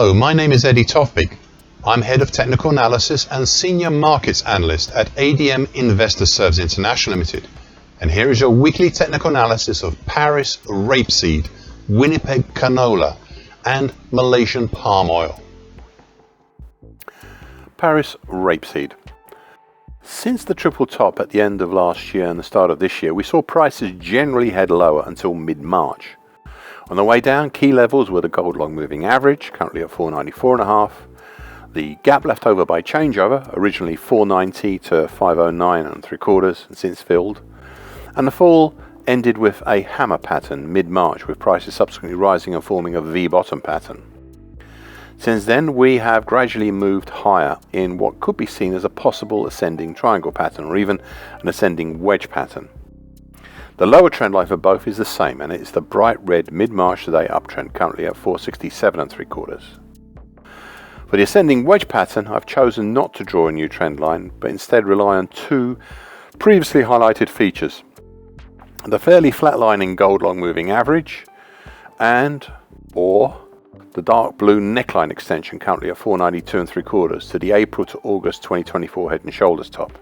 Hello, my name is Eddie Tofpik. I'm Head of Technical Analysis and Senior Markets Analyst at ADM Investor Services International Limited. And here is your weekly technical analysis of Paris Rapeseed, Winnipeg Canola, and Malaysian palm oil. Paris Rapeseed. Since the triple top at the end of last year and the start of this year, we saw prices generally head lower until mid-March. On the way down, key levels were the gold long moving average, currently at 494.5, the gap left over by changeover, originally 490 to 509.75 and since filled, and the fall ended with a hammer pattern mid-March, with prices subsequently rising and forming a V-bottom pattern. Since then, we have gradually moved higher in what could be seen as a possible ascending triangle pattern, or even an ascending wedge pattern. The lower trend line for both is the same, and it's the bright red mid-March today uptrend, currently at 467.75. For the ascending wedge pattern, I've chosen not to draw a new trend line, but instead rely on two previously highlighted features: the fairly flatlining gold long moving average or the dark blue neckline extension, currently at 492.75, to the April to August 2024 head and shoulders top.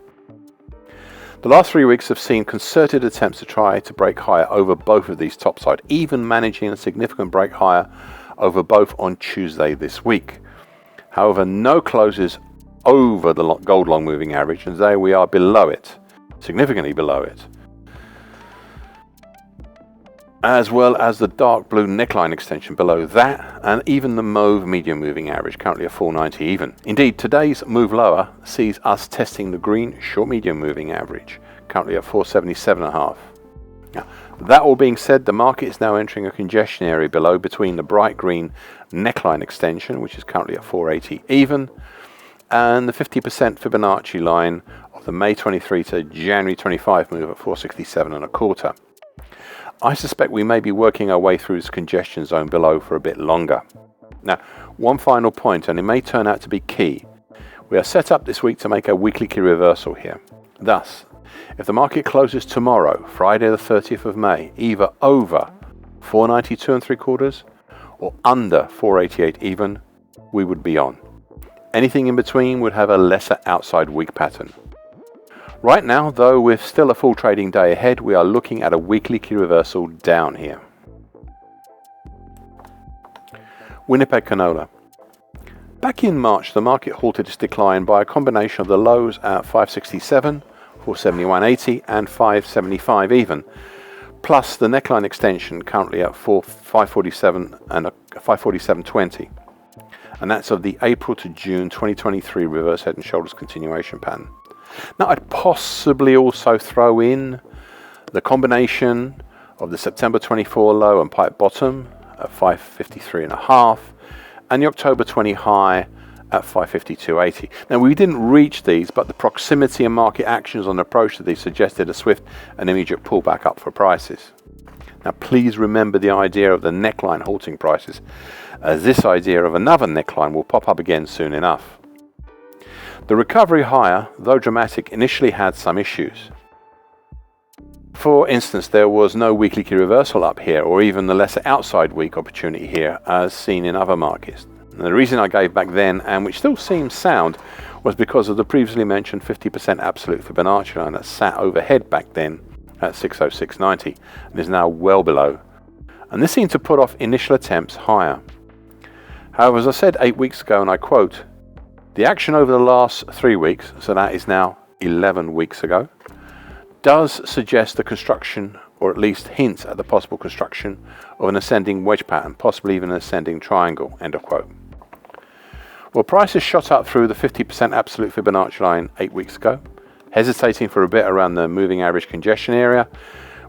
The last 3 weeks have seen concerted attempts to try to break higher over both of these topside, even managing a significant break higher over both on Tuesday this week. However, no closes over the gold long moving average, and today we are below it, significantly below it, as well as the dark blue neckline extension below that, and even the mauve medium moving average, currently at 490 even. Indeed, today's move lower sees us testing the green short medium moving average, currently at 477.5. Now, that all being said, the market is now entering a congestion area below between the bright green neckline extension, which is currently at 480 even, and the 50% Fibonacci line of the May 23 to January 25 move at 467.25. I suspect we may be working our way through this congestion zone below for a bit longer. Now, one final point, and it may turn out to be key. We are set up this week to make a weekly key reversal here. Thus, if the market closes tomorrow, Friday the 30th of May, either over 492.75 or under 488 even, we would be on. Anything in between would have a lesser outside week pattern. Right now, though, with still a full trading day ahead, we are looking at a weekly key reversal down here. Winnipeg Canola. Back in March, the market halted its decline by a combination of the lows at 567, 471.80 and 575 even, plus the neckline extension currently at 547 and 547.20. And that's of the April to June 2023 reverse head and shoulders continuation pattern. Now, I'd possibly also throw in the combination of the September 24 low and pipe bottom at 553.5 and the October 20 high at 552.80. Now, we didn't reach these, but the proximity and market actions on the approach to these suggested a swift and immediate pullback up for prices. Now, please remember the idea of the neckline halting prices, as this idea of another neckline will pop up again soon enough. The recovery higher, though dramatic, initially had some issues. For instance, there was no weekly key reversal up here, or even the lesser outside week opportunity here, as seen in other markets. And the reason I gave back then, and which still seems sound, was because of the previously mentioned 50% absolute Fibonacci line that sat overhead back then at 606.90 and is now well below. And this seemed to put off initial attempts higher. However, as I said 8 weeks ago, and I quote, the action over the last 3 weeks, so that is now 11 weeks ago, does suggest the construction, or at least hints at the possible construction, of an ascending wedge pattern, possibly even an ascending triangle, end of quote. Well, prices shot up through the 50% absolute Fibonacci line 8 weeks ago, hesitating for a bit around the moving average congestion area,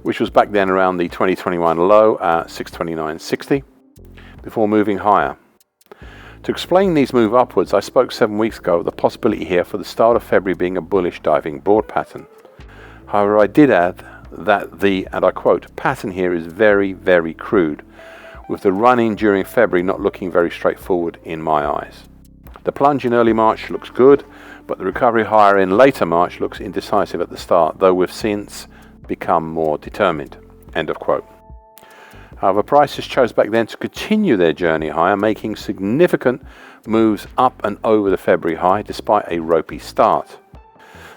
which was back then around the 2021 low at 629.60, before moving higher. To explain these move upwards, I spoke 7 weeks ago of the possibility here for the start of February being a bullish diving board pattern. However, I did add that the, and I quote, pattern here is very, very crude, with the run-in during February not looking very straightforward in my eyes. The plunge in early March looks good, but the recovery higher in later March looks indecisive at the start, though we've since become more determined, end of quote. However, prices chose back then to continue their journey higher, making significant moves up and over the February high despite a ropey start.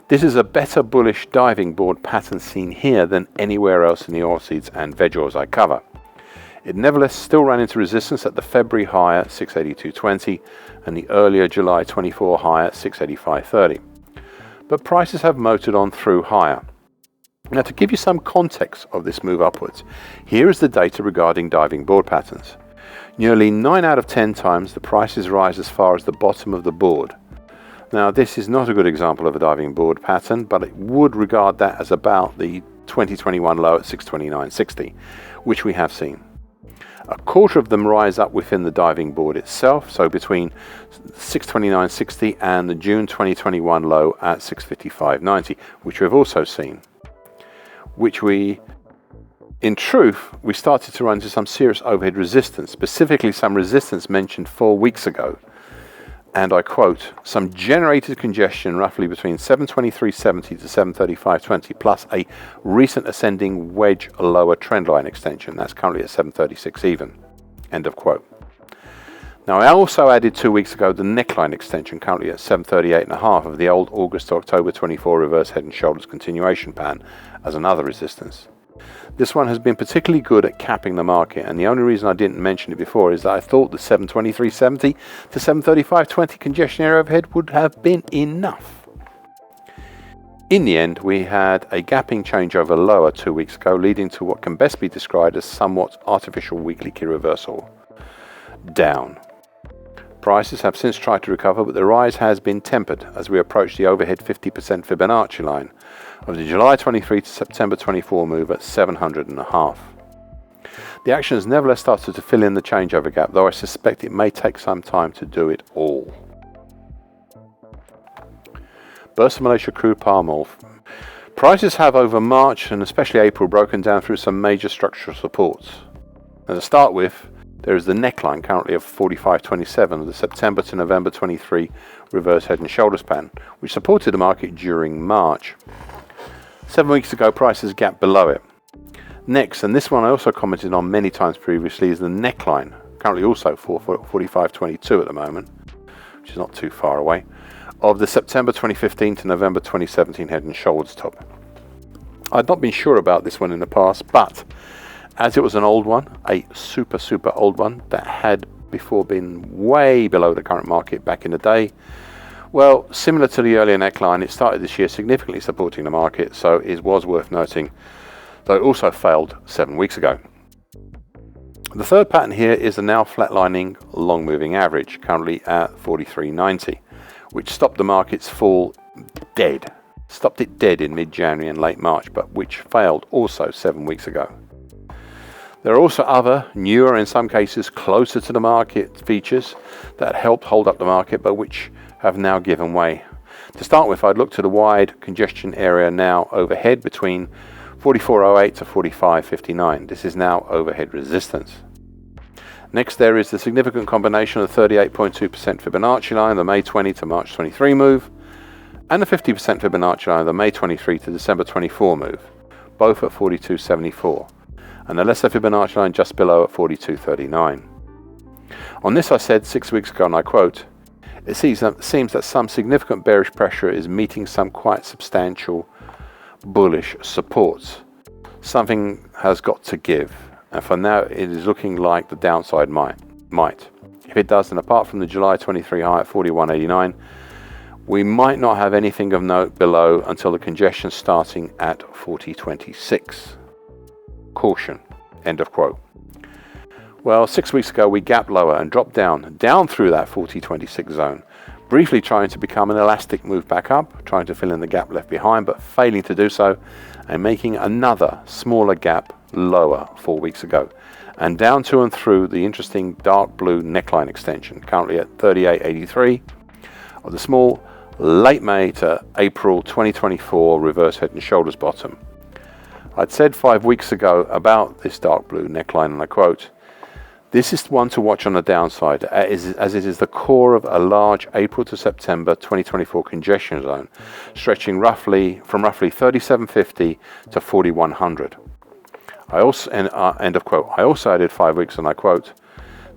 This is a better bullish diving board pattern seen here than anywhere else in the oilseeds and veg oils I cover. It nevertheless still ran into resistance at the February high at 682.20 and the earlier July 24 high at 685.30. But prices have motored on through higher. Now, to give you some context of this move upwards, here is the data regarding diving board patterns. Nearly 9 out of 10 times the prices rise as far as the bottom of the board. Now, this is not a good example of a diving board pattern, but it would regard that as about the 2021 low at 629.60, which we have seen. A quarter of them rise up within the diving board itself, so between 629.60 and the June 2021 low at 655.90, which we've also seen. In truth, we started to run into some serious overhead resistance, specifically some resistance mentioned 4 weeks ago. And I quote, some generated congestion roughly between 723.70 to 735.20 plus a recent ascending wedge lower trendline extension. That's currently at 736 even. End of quote. Now, I also added 2 weeks ago the neckline extension, currently at 738.5 of the old August to October 24 reverse head and shoulders continuation pattern as another resistance. This one has been particularly good at capping the market, and the only reason I didn't mention it before is that I thought the 723.70 to 735.20 congestion area overhead would have been enough. In the end, we had a gapping changeover lower 2 weeks ago, leading to what can best be described as somewhat artificial weekly key reversal down. Prices have since tried to recover, but the rise has been tempered as we approach the overhead 50% Fibonacci line of the July 23 to September 24 move at 700.5. The action has nevertheless started to fill in the changeover gap, though I suspect it may take some time to do it all. Bursa Malaysia crude palm oil. Prices have over March and especially April broken down through some major structural supports. And to start with, there is the neckline currently of 45.27 of the September to November 23 reverse head and shoulders pattern, which supported the market during March. 7 weeks ago, prices gapped below it. Next, and this one I also commented on many times previously, is the neckline, currently also 45.22 at the moment, which is not too far away, of the September 2015 to November 2017 head and shoulders top. I'd not been sure about this one in the past, but as it was an old one, a super old one that had before been way below the current market back in the day, well, similar to the earlier neckline, it started this year significantly supporting the market, so it was worth noting, though it also failed 7 weeks ago. The third pattern here is the now flatlining long moving average, currently at 43.90, which stopped the market's fall dead. Stopped it dead in mid-January and late March, but which failed also 7 weeks ago. There are also other, newer, in some cases closer to the market features that helped hold up the market, but which have now given way. To start with, I'd look to the wide congestion area now overhead between 44.08 to 45.59. This is now overhead resistance. Next, there is the significant combination of the 38.2% Fibonacci line, the May 20 to March 23 move, and the 50% Fibonacci line, the May 23 to December 24 move, both at 42.74. And the lesser Fibonacci line just below at 42.39. On this I said 6 weeks ago, and I quote, it seems that some significant bearish pressure is meeting some quite substantial bullish supports. Something has got to give, and for now it is looking like the downside might. If it does, then apart from the July 23 high at 41.89, we might not have anything of note below until the congestion starting at 40.26. Caution. End of quote. Well, 6 weeks ago we gapped lower and dropped down through that 40.26 zone, briefly trying to become an elastic move back up, trying to fill in the gap left behind, but failing to do so, and making another smaller gap lower 4 weeks ago, and down to and through the interesting dark blue neckline extension, currently at 38.83 of the small late May to April 2024 reverse head and shoulders bottom. I'd said 5 weeks ago about this dark blue neckline, and I quote, this is one to watch on the downside, as it is the core of a large April to September 2024 congestion zone, stretching from roughly 3750 to 4100. I also, end of quote. I also added 5 weeks, and I quote,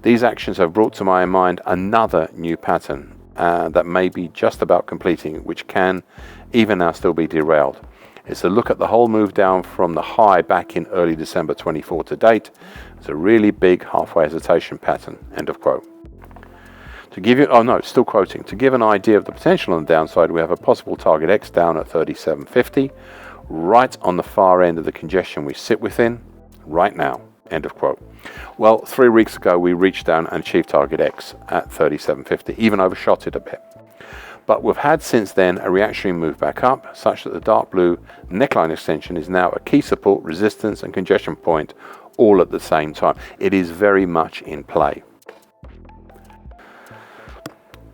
"These actions have brought to my mind another new pattern that may be just about completing, which can even now still be derailed. It's a look at the whole move down from the high back in early December 24 to date. It's a really big halfway hesitation pattern," end of quote. To give you, oh no, still quoting, "To give an idea of the potential on the downside, we have a possible target X down at 37.50, right on the far end of the congestion we sit within right now," end of quote. Well, 3 weeks ago, we reached down and achieved target X at 37.50, even overshot it a bit. But we've had since then a reactionary move back up, such that the dark blue neckline extension is now a key support, resistance and congestion point all at the same time. It is very much in play.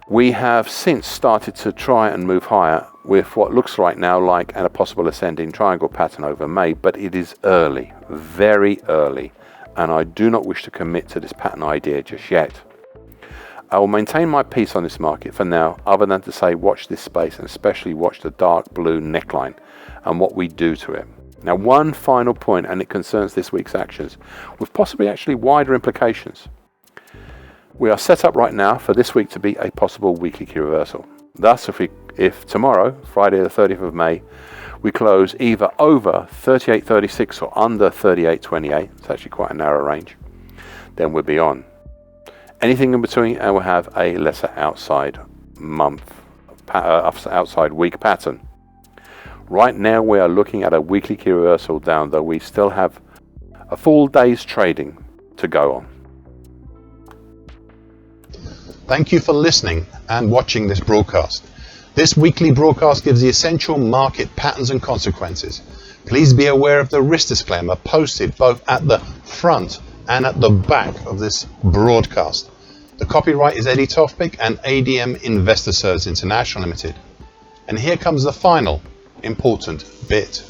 We have since started to try and move higher with what looks right now like a possible ascending triangle pattern over May, but it is early, very early, and I do not wish to commit to this pattern idea just yet. I will maintain my peace on this market for now, other than to say watch this space and especially watch the dark blue neckline and what we do to it. Now, one final point, and it concerns this week's actions, with possibly actually wider implications. We are set up right now for this week to be a possible weekly key reversal. Thus, if tomorrow, Friday the 30th of May, we close either over 38.36 or under 38.28, it's actually quite a narrow range, then we'll be on. Anything in between, and we'll have a lesser outside week pattern. Right now, we are looking at a weekly key reversal down, though we still have a full day's trading to go on. Thank you for listening and watching this broadcast. This weekly broadcast gives the essential market patterns and consequences. Please be aware of the risk disclaimer posted both at the front and at the back of this broadcast. The copyright is Eddie Tofpik and ADM Investor Services International Limited. And here comes the final important bit.